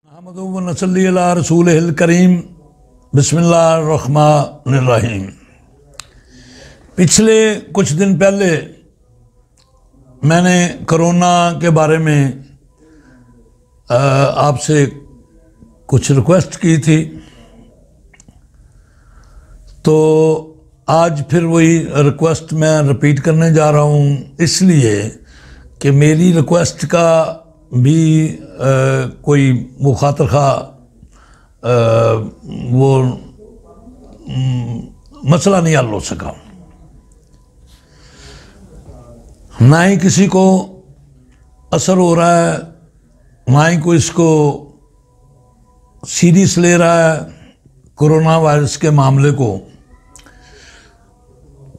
अहमदु व नसल्ली अला रसूलिहिल करीम बिस्मिल्लाहिर्रहमानिर्रहीम। पिछले कुछ दिन पहले मैंने कोरोना के बारे में आपसे कुछ रिक्वेस्ट की थी, तो आज फिर वही रिक्वेस्ट मैं रिपीट करने जा रहा हूँ, इसलिए कि मेरी रिक्वेस्ट का भी कोई मुखातर खा वो मसला नहीं हल हो सका। ना ही किसी को असर हो रहा है, ना ही कोई इसको सीरियस ले रहा है कोरोना वायरस के मामले को।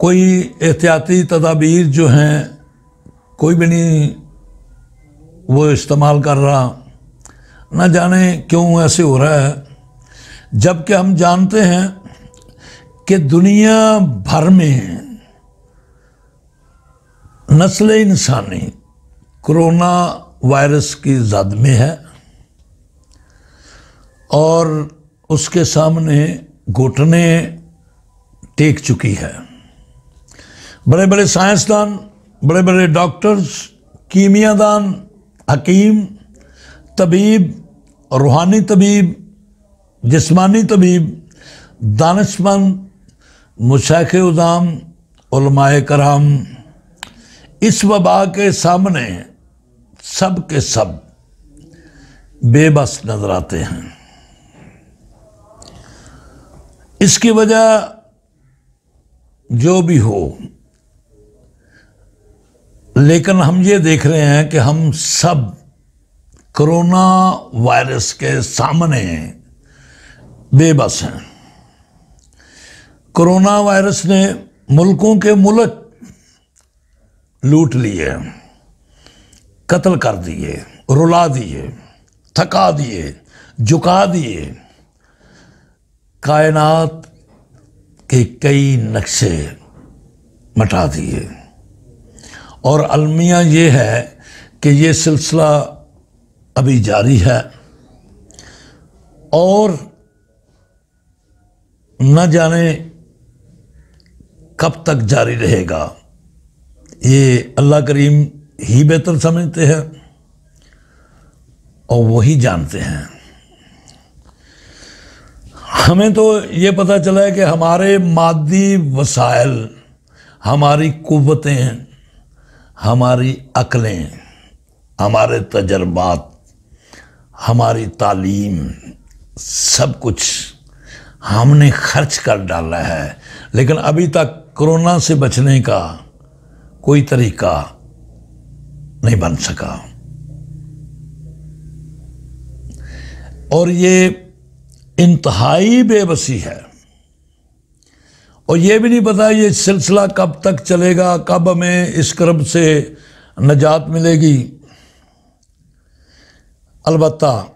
कोई एहतियाती तदाबीर जो हैं कोई भी नहीं वो इस्तेमाल कर रहा। न जाने क्यों ऐसे हो रहा है, जबकि हम जानते हैं कि दुनिया भर में नस्ल इंसानी कोरोना वायरस की जद में है और उसके सामने घुटने टेक चुकी है। बड़े बड़े साइंसदान, बड़े बड़े डॉक्टर्स, कीमियादान, हकीम, तबीब, रूहानी तबीब, जिस्मानी तबीब, दानिशमंद, मुशाइख उज़ाम, उलमाए कराम इस वबा के सामने सब के सब बेबस नजर आते हैं। इसकी वजह जो भी हो, लेकिन हम ये देख रहे हैं कि हम सब कोरोना वायरस के सामने बेबस हैं। कोरोना वायरस ने मुल्कों के मुल्क लूट लिए, कत्ल कर दिए, रुला दिए, थका दिए, झुका दिए। कायनात के कई नक्शे मिटा दिए और अलमिया ये है कि ये सिलसिला अभी जारी है और न जाने कब तक जारी रहेगा। ये अल्लाह करीम ही बेहतर समझते हैं और वही जानते हैं। हमें तो ये पता चला है कि हमारे मादी वसाइल, हमारी कुव्वतें, हमारी अक्लें, हमारे तजर्बात, हमारी तालीम, सब कुछ हमने खर्च कर डाला है, लेकिन अभी तक कोरोना से बचने का कोई तरीका नहीं बन सका। और ये इंतहाई बेबसी है और ये भी नहीं पता ये सिलसिला कब तक चलेगा, कब हमें इस कर्ब से निजात मिलेगी। अलबत्ता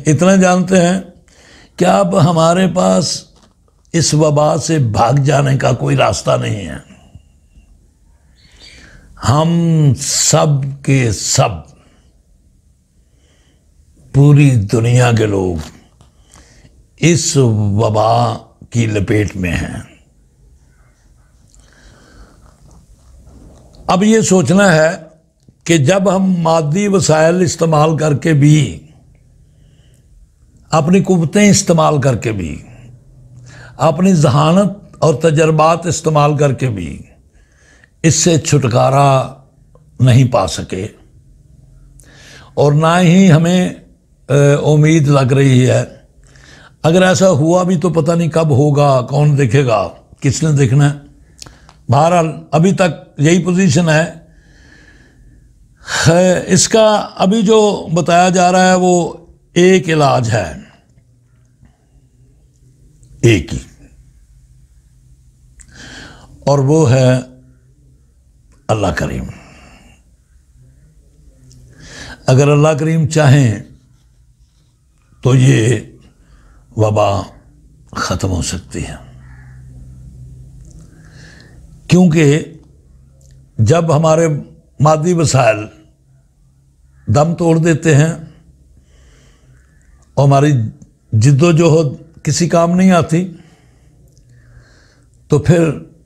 इतना जानते हैं कि अब हमारे पास इस वबा से भाग जाने का कोई रास्ता नहीं है। हम सब के सब, पूरी दुनिया के लोग इस वबा की लपेट में हैं। अब ये सोचना है कि जब हम मादी वसाइल इस्तेमाल करके भी, अपनी कुव्वतें इस्तेमाल करके भी, अपनी जहानत और तजर्बात इस्तेमाल करके भी इससे छुटकारा नहीं पा सके और ना ही हमें उम्मीद लग रही है। अगर ऐसा हुआ भी तो पता नहीं कब होगा, कौन देखेगा, किसने देखना है। बहरहाल अभी तक यही पोजीशन है। इसका अभी जो बताया जा रहा है वो एक इलाज है, एक ही, और वो है अल्लाह करीम। अगर अल्लाह करीम चाहें तो ये वबा ख़त्म हो सकती है, क्योंकि जब हमारे मादी वसाइल दम तोड़ देते हैं और हमारी जिद्दोजहद किसी काम नहीं आती, तो फिर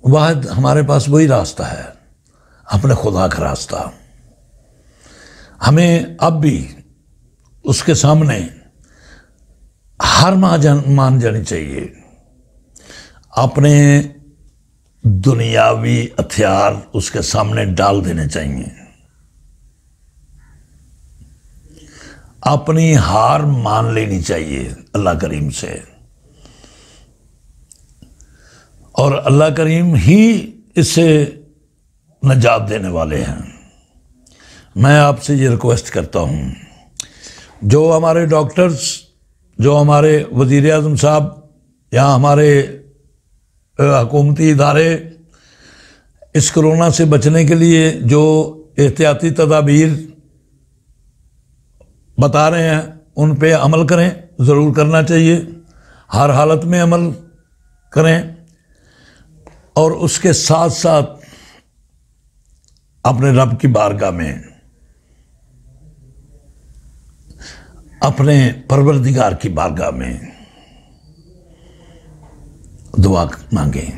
वाहिद हमारे पास वही रास्ता है, अपने खुदा का रास्ता। हमें अब भी उसके सामने हार मान जानी चाहिए, अपने दुनियावी हथियार उसके सामने डाल देने चाहिए, अपनी हार मान लेनी चाहिए अल्लाह करीम से, और अल्लाह करीम ही इससे नजात देने वाले हैं। मैं आपसे ये रिक्वेस्ट करता हूँ, जो हमारे डॉक्टर्स, जो हमारे वज़ीर आज़म साहब या हमारे हुकूमती इदारे इस कोरोना से बचने के लिए जो एहतियाती तदाबीर बता रहे हैं उन पे अमल करें, ज़रूर करना चाहिए, हर हालत में अमल करें, और उसके साथ साथ अपने रब की बारगाह में अपने परवरदिगार की बारगाह में दुआ मांगें,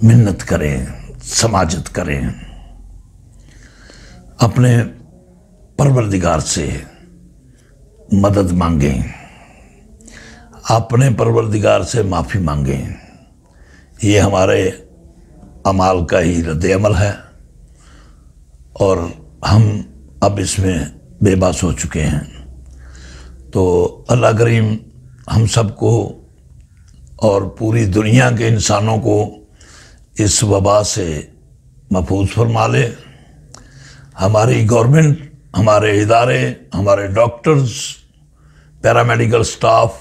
मिन्नत करें, समाजत करें, अपने परवरदिगार से मदद मांगें, अपने परवरदिगार से माफ़ी मांगें। ये हमारे अमाल का ही रद्द-ए-अमल है और हम अब इसमें बेबस हो चुके हैं। तो अल्लाह करीम हम सबको और पूरी दुनिया के इंसानों को इस वबा से महफूज फरमा ले। हमारी गवर्नमेंट, हमारे इदारे, हमारे डॉक्टर्स, पैरामेडिकल स्टाफ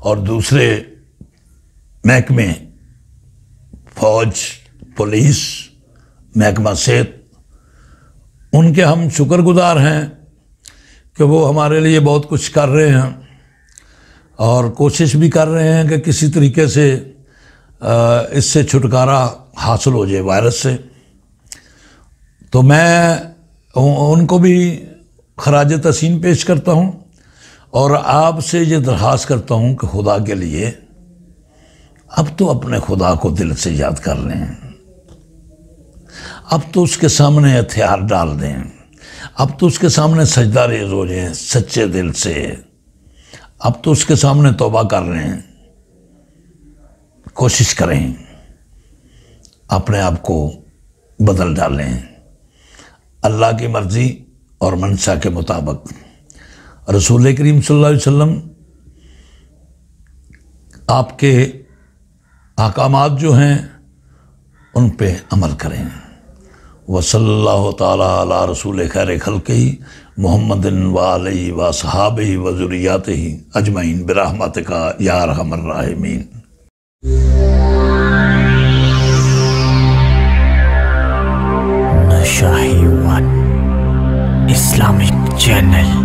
और दूसरे महकमे, फौज, पुलिस, महकमा सेहत, उनके हम शुक्रगुजार हैं कि वो हमारे लिए बहुत कुछ कर रहे हैं और कोशिश भी कर रहे हैं कि किसी तरीके से इससे छुटकारा हासिल हो जाए वायरस से। तो मैं उनको भी खराज तहसीन पेश करता हूँ और आपसे ये दरख्वास्त करता हूँ कि खुदा के लिए अब तो अपने खुदा को दिल से याद कर लें, अब तो उसके सामने हथियार डाल दें, अब तो उसके सामने सजदा रेज़ हो जाएं सच्चे दिल से, अब तो उसके सामने तौबा कर रहे हैं, कोशिश करें अपने आप को बदल डालें अल्लाह की मर्ज़ी और मंशा के मुताबिक। रसूल करीम सल्लल्लाहु अलैहि वसल्लम आपके अहकामात जो हैं उन पे अमल करें। वसल्लल्लाहु ताला अला रसूल खैर खल्क़िही मुहम्मदिन व आलिही व सहाबिही व ज़ुर्रिय्यतिही अजमईन बिरहमतिका या अरहमर राहिमीन। Shahi One Islamic Channel।